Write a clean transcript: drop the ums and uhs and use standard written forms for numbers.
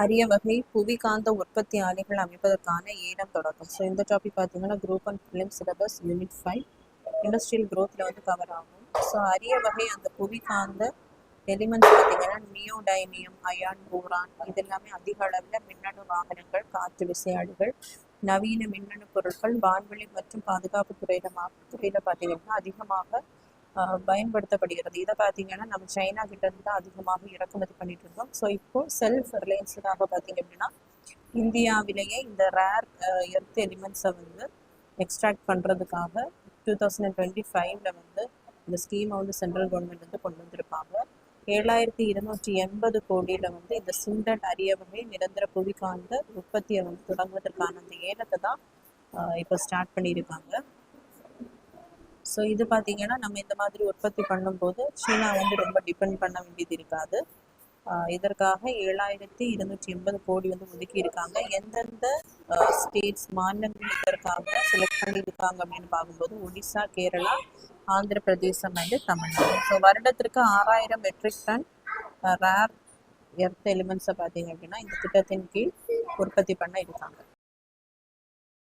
அரிய வகை புவிகாந்த உற்பத்தி ஆலைகள் அமைப்பதற்கான ஏலம் தொடக்கம். ஸோ இந்த டாபிக் பார்த்தீங்கன்னா group and film syllabus unit 5 industrial க்ரோத்தில் வந்து கவர் ஆகும். ஸோ அரிய வகை அந்த புவிகாந்த எலிமெண்ட்ஸ் பார்த்தீங்கன்னா நியோடைமியம், அயான், போரான் இது எல்லாமே அதிக அளவில் மின்னணு வாகனங்கள், காற்று விசையாடுகள், நவீன மின்னணு பொருட்கள், வான்வெளி மற்றும் பாதுகாப்பு துறையில பார்த்தீங்கன்னா அதிகமாக பயன்படுத்தப்படுகிறது. இதை பார்த்தீங்கன்னா நம்ம சைனா கிட்ட இருந்து தான் அதிகமாக இறக்குமதி பண்ணிட்டு இருந்தோம். ஸோ இப்போ செல்ஃப் ரிலையன்ஸுக்காக பார்த்தீங்க அப்படின்னா இந்தியாவிலேயே இந்த ரேர் எர்த் எலிமெண்ட்ஸை வந்து எக்ஸ்ட்ராக்ட் பண்ணுறதுக்காக 2025 வந்து இந்த ஸ்கீமை வந்து சென்ட்ரல் கவர்மெண்ட் வந்து கொண்டு வந்திருப்பாங்க. 7280 கோடியில் வந்து இந்த சிண்டட் அரிய வகை நிரந்தர புவிகாந்த உற்பத்தியை வந்து தொடங்குவதற்கான அந்த ஏலத்தை தான் இப்போ ஸ்டார்ட் பண்ணியிருக்காங்க. ஸோ இது பார்த்தீங்கன்னா நம்ம இந்த மாதிரி உற்பத்தி பண்ணும்போது சீனா வந்து ரொம்ப டிபெண்ட் பண்ண வேண்டியது இருக்காது. இதற்காக 7280 கோடி வந்து ஒதுக்கி இருக்காங்க. எந்தெந்த ஸ்டேட்ஸ் மாநிலங்கள் இதற்காக செலக்ட் பண்ணியிருக்காங்க அப்படின்னு பார்க்கும்போது ஒடிசா, கேரளா, ஆந்திர பிரதேசம் வந்து தமிழ்நாடு. ஸோ வருடத்திற்கு 6000 மெட்ரிக் டன் ரேர் எர்த் எலிமெண்ட்ஸை பார்த்தீங்க அப்படின்னா இந்த திட்டத்தின் கீழ் உற்பத்தி பண்ண இருக்காங்க.